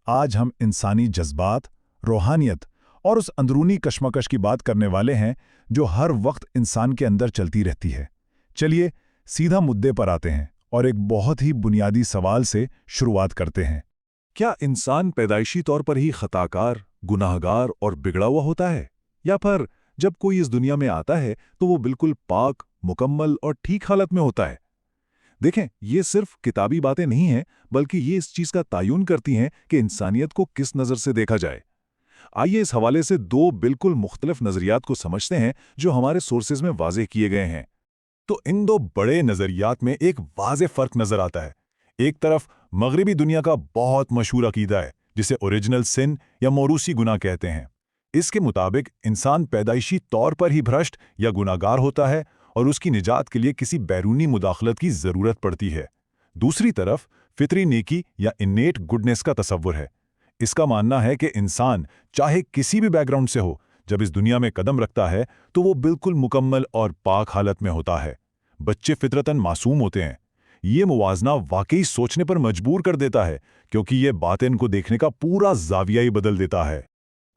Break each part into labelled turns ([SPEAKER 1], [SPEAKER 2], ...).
[SPEAKER 1] آج ہم انسانی جذبات، روحانیت اور اس اندرونی کشمکش کی بات کرنے والے ہیں جو ہر وقت انسان کے اندر چلتی رہتی ہے۔ چلیے سیدھا مدے پر آتے ہیں اور ایک بہت ہی بنیادی سوال سے شروعات کرتے ہیں۔ کیا انسان پیدائشی طور پر ہی خطاکار، گناہگار اور بگڑا ہوا ہوتا ہے؟ یا پھر جب کوئی اس دنیا میں آتا ہے تو وہ بالکل پاک، مکمل اور ٹھیک حالت میں ہوتا ہے؟ دیکھیں، یہ صرف کتابی باتیں نہیں ہیں، بلکہ یہ اس چیز کا تعین کرتی ہیں کہ انسانیت کو کس نظر سے دیکھا جائے۔ آئیے اس حوالے سے دو بالکل مختلف نظریات کو سمجھتے ہیں جو ہمارے سورسز میں واضح کیے گئے ہیں۔ تو ان دو بڑے نظریات میں ایک واضح فرق نظر آتا ہے۔ ایک طرف مغربی دنیا کا بہت مشہور عقیدہ ہے جسے اوریجنل سن یا موروثی گناہ کہتے ہیں۔ اس کے مطابق انسان پیدائشی طور پر ہی بھرشٹ یا گناہگار ہوتا ہے اور اس کی نجات کے لیے کسی بیرونی مداخلت کی ضرورت پڑتی ہے۔ دوسری طرف فطری نیکی یا انیٹ گڈنس کا تصور ہے۔ اس کا ماننا ہے کہ انسان چاہے کسی بھی بیک گراؤنڈ سے ہو، جب اس دنیا میں قدم رکھتا ہے تو وہ بالکل مکمل اور پاک حالت میں ہوتا ہے۔ بچے فطرتاً معصوم ہوتے ہیں۔ یہ موازنہ واقعی سوچنے پر مجبور کر دیتا ہے، کیونکہ یہ باطن کو دیکھنے کا پورا زاویہ ہی بدل دیتا ہے۔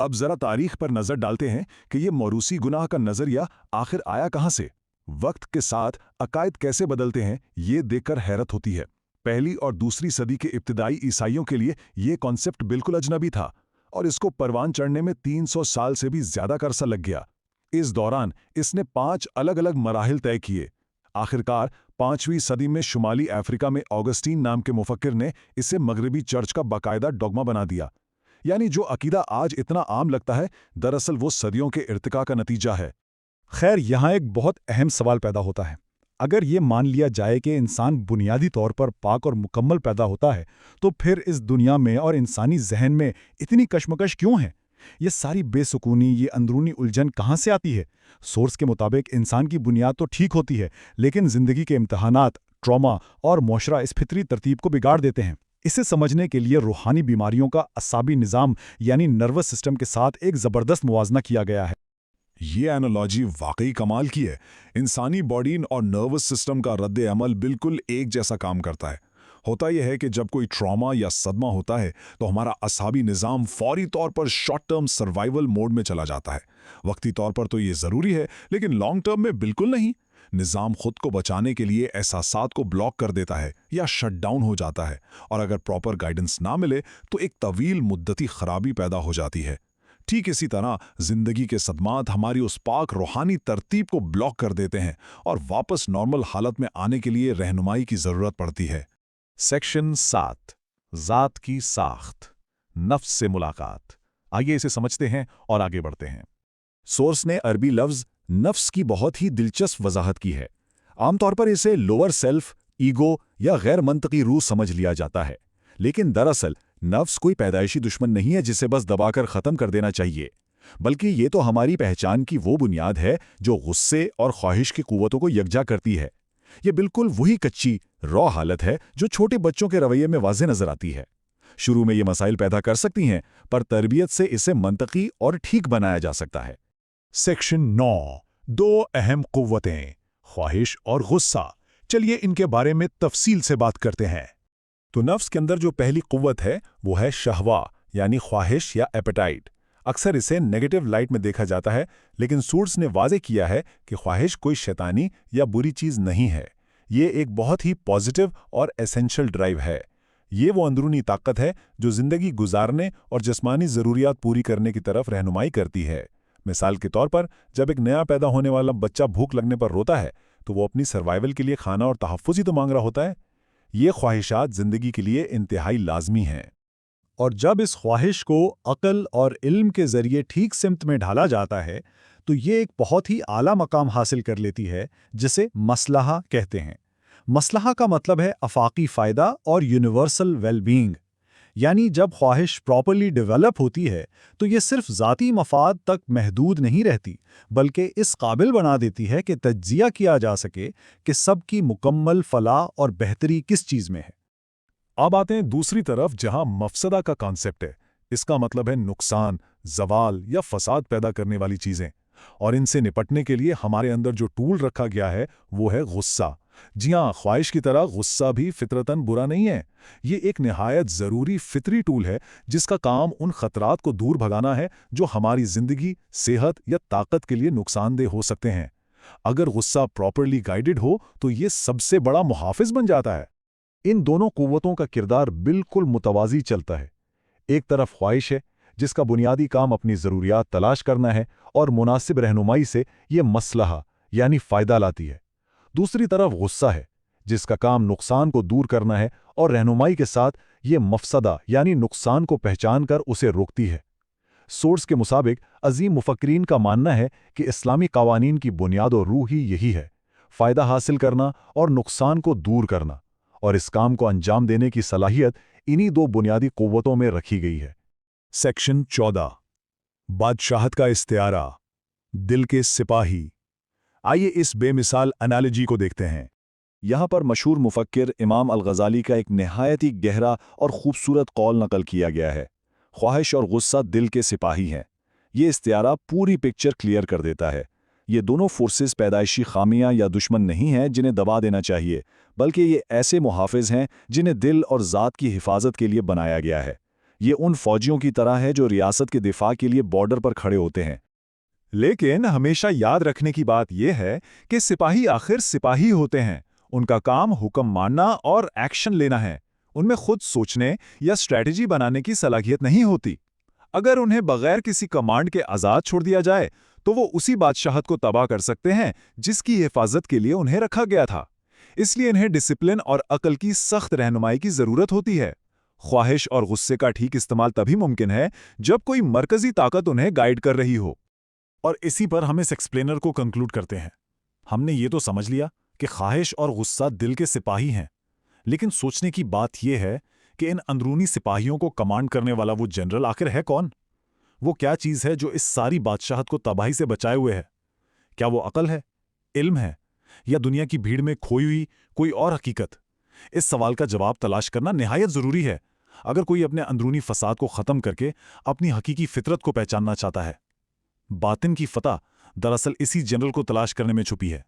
[SPEAKER 1] اب ذرا تاریخ پر نظر ڈالتے ہیں کہ یہ موروثی گناہ کا نظریہ آخر آیا کہاں سے؟ وقت کے ساتھ عقائد کیسے بدلتے ہیں، یہ دیکھ کر حیرت ہوتی ہے۔ پہلی اور دوسری صدی کے ابتدائی عیسائیوں کے لیے یہ کانسیپٹ بالکل اجنبی تھا، اور اس کو پروان چڑھنے میں 300 سال سے بھی زیادہ کا عرصہ لگ گیا۔ اس دوران اس نے 5 الگ الگ مراحل طے کیے۔ آخرکار 5ویں صدی میں شمالی افریقہ میں آگسٹین نام کے مفکر نے اسے مغربی چرچ کا باقاعدہ ڈوگما بنا دیا۔ یعنی جو عقیدہ آج اتنا عام لگتا ہے، دراصل وہ صدیوں کے ارتقاء کا نتیجہ ہے۔ خیر، یہاں ایک بہت اہم سوال پیدا ہوتا ہے۔ اگر یہ مان لیا جائے کہ انسان بنیادی طور پر پاک اور مکمل پیدا ہوتا ہے، تو پھر اس دنیا میں اور انسانی ذہن میں اتنی کشمکش کیوں ہے؟ یہ ساری بے سکونی، یہ اندرونی الجھن کہاں سے آتی ہے؟ سورس کے مطابق انسان کی بنیاد تو ٹھیک ہوتی ہے، لیکن زندگی کے امتحانات، ٹراما اور معاشرہ اس فطری ترتیب کو بگاڑ دیتے ہیں۔ اسے سمجھنے کے لیے روحانی بیماریوں کا اعصابی نظام یعنی نروس سسٹم کے ساتھ ایک زبردست موازنہ کیا گیا ہے۔ یہ اینالوجی واقعی کمال کی ہے۔ انسانی باڈی اور نروس سسٹم کا رد عمل بالکل ایک جیسا کام کرتا ہے۔ ہوتا یہ ہے کہ جب کوئی ٹراما یا صدمہ ہوتا ہے تو ہمارا اعصابی نظام فوری طور پر شارٹ ٹرم سروائیول موڈ میں چلا جاتا ہے۔ وقتی طور پر تو یہ ضروری ہے، لیکن لانگ ٹرم میں بالکل نہیں۔ نظام خود کو بچانے کے لیے احساسات کو بلاک کر دیتا ہے یا شٹ ڈاؤن ہو جاتا ہے، اور اگر پراپر گائیڈنس نہ ملے تو ایک طویل مدتی خرابی پیدا ہو جاتی ہے۔ ٹھیک اسی طرح زندگی کے صدمات ہماری اس پاک روحانی ترتیب کو بلاک کر دیتے ہیں اور واپس نارمل حالت میں آنے کے لیے رہنمائی کی ضرورت پڑتی ہے۔ سیکشن 7، ذات کی ساخت، نفس سے ملاقات۔ آئیے اسے سمجھتے ہیں اور آگے بڑھتے ہیں۔ سورس نے عربی لفظ نفس کی بہت ہی دلچسپ وضاحت کی ہے۔ عام طور پر اسے لوور سیلف، ایگو یا غیر منطقی روح سمجھ لیا جاتا ہے، لیکن دراصل نفس کوئی پیدائشی دشمن نہیں ہے جسے بس دبا کر ختم کر دینا چاہیے، بلکہ یہ تو ہماری پہچان کی وہ بنیاد ہے جو غصے اور خواہش کی قوتوں کو یکجا کرتی ہے۔ یہ بالکل وہی کچی، را حالت ہے جو چھوٹے بچوں کے رویے میں واضح نظر آتی ہے۔ شروع میں یہ مسائل پیدا کر سکتی ہیں، پر تربیت سے اسے منطقی اور ٹھیک بنایا جا سکتا ہے۔ سیکشن 9، دو اہم قوتیں، خواہش اور غصہ۔ چلیے ان کے بارے میں تفصیل سے بات کرتے ہیں۔ تو نفس کے اندر جو پہلی قوت ہے وہ ہے شہوہ یعنی خواہش یا ایپیٹائٹ۔ اکثر اسے نیگیٹو لائٹ میں دیکھا جاتا ہے، لیکن سورس نے واضح کیا ہے کہ خواہش کوئی شیطانی یا بری چیز نہیں ہے۔ یہ ایک بہت ہی پازیٹیو اور ایسنشل ڈرائیو ہے۔ یہ وہ اندرونی طاقت ہے جو زندگی گزارنے اور جسمانی ضروریات پوری کرنے کی طرف رہنمائی کرتی ہے۔ مثال کے طور پر جب ایک نیا پیدا ہونے والا بچہ بھوک لگنے پر روتا ہے تو وہ اپنی سروائیول کے لیے کھانا اور تحفظ ہی تو مانگ رہا ہوتا ہے۔ یہ خواہشات زندگی کے لیے انتہائی لازمی ہیں، اور جب اس خواہش کو عقل اور علم کے ذریعے ٹھیک سمت میں ڈھالا جاتا ہے تو یہ ایک بہت ہی اعلیٰ مقام حاصل کر لیتی ہے جسے مصلحہ کہتے ہیں۔ مصلحہ کا مطلب ہے آفاقی فائدہ اور یونیورسل ویل بینگ۔ یعنی جب خواہش پراپرلی ڈیولپ ہوتی ہے تو یہ صرف ذاتی مفاد تک محدود نہیں رہتی، بلکہ اس قابل بنا دیتی ہے کہ تجزیہ کیا جا سکے کہ سب کی مکمل فلاح اور بہتری کس چیز میں ہے۔ اب آتے ہیں دوسری طرف جہاں مفسدہ کا کانسیپٹ ہے۔ اس کا مطلب ہے نقصان، زوال یا فساد پیدا کرنے والی چیزیں، اور ان سے نپٹنے کے لیے ہمارے اندر جو ٹول رکھا گیا ہے وہ ہے غصہ۔ جی ہاں، خواہش کی طرح غصہ بھی فطرتاً برا نہیں ہے۔ یہ ایک نہایت ضروری فطری ٹول ہے جس کا کام ان خطرات کو دور بھگانا ہے جو ہماری زندگی، صحت یا طاقت کے لیے نقصان دہ ہو سکتے ہیں۔ اگر غصہ پراپرلی گائیڈڈ ہو تو یہ سب سے بڑا محافظ بن جاتا ہے۔ ان دونوں قوتوں کا کردار بالکل متوازی چلتا ہے۔ ایک طرف خواہش ہے جس کا بنیادی کام اپنی ضروریات تلاش کرنا ہے اور مناسب رہنمائی سے یہ مصلحہ یعنی فائدہ لاتی ہے۔ دوسری طرف غصہ ہے جس کا کام نقصان کو دور کرنا ہے اور رہنمائی کے ساتھ یہ مفسدہ یعنی نقصان کو پہچان کر اسے روکتی ہے۔ سورس کے مطابق عظیم مفکرین کا ماننا ہے کہ اسلامی قوانین کی بنیاد و روح ہی یہی ہے، فائدہ حاصل کرنا اور نقصان کو دور کرنا، اور اس کام کو انجام دینے کی صلاحیت انہی دو بنیادی قوتوں میں رکھی گئی ہے۔ سیکشن 14 بادشاہت کا استعارہ، دل کے سپاہی۔ آئیے اس بے مثال انالوجی کو دیکھتے ہیں۔ یہاں پر مشہور مفکر امام الغزالی کا ایک نہایت ہی گہرا اور خوبصورت قول نقل کیا گیا ہے۔ خواہش اور غصہ دل کے سپاہی ہیں۔ یہ استعارہ پوری پکچر کلیئر کر دیتا ہے۔ یہ دونوں فورسز پیدائشی خامیاں یا دشمن نہیں ہیں جنہیں دبا دینا چاہیے، بلکہ یہ ایسے محافظ ہیں جنہیں دل اور ذات کی حفاظت کے لیے بنایا گیا ہے۔ یہ ان فوجیوں کی طرح ہے جو ریاست کے دفاع کے لیے بارڈر پر کھڑے ہوتے ہیں۔ لیکن ہمیشہ یاد رکھنے کی بات یہ ہے کہ سپاہی آخر سپاہی ہوتے ہیں۔ ان کا کام حکم ماننا اور ایکشن لینا ہے۔ ان میں خود سوچنے یا اسٹریٹجی بنانے کی صلاحیت نہیں ہوتی۔ اگر انہیں بغیر کسی کمانڈ کے آزاد چھوڑ دیا جائے تو وہ اسی بادشاہت کو تباہ کر سکتے ہیں جس کی حفاظت کے لیے انہیں رکھا گیا تھا۔ اس لیے انہیں ڈسپلن اور عقل کی سخت رہنمائی کی ضرورت ہوتی ہے۔ خواہش اور غصے کا ٹھیک استعمال تبھی ممکن ہے جب کوئی مرکزی طاقت انہیں گائیڈ کر رہی ہو۔ اور اسی پر ہم اس ایکسپلینر کو کنکلوڈ کرتے ہیں۔ ہم نے یہ تو سمجھ لیا کہ خواہش اور غصہ دل کے سپاہی ہیں، لیکن سوچنے کی بات یہ ہے کہ ان اندرونی سپاہیوں کو کمانڈ کرنے والا وہ جنرل آخر ہے کون؟ وہ کیا چیز ہے جو اس ساری بادشاہت کو تباہی سے بچائے ہوئے ہے؟ کیا وہ عقل ہے، علم ہے، یا دنیا کی بھیڑ میں کھوئی ہوئی کوئی اور حقیقت؟ اس سوال کا جواب تلاش کرنا نہایت ضروری ہے اگر کوئی اپنے اندرونی فساد کو ختم کر کے اپنی حقیقی فطرت کو پہچاننا چاہتا ہے۔ باطن کی فتح دراصل اسی جنرل کو تلاش کرنے میں چھپی ہے۔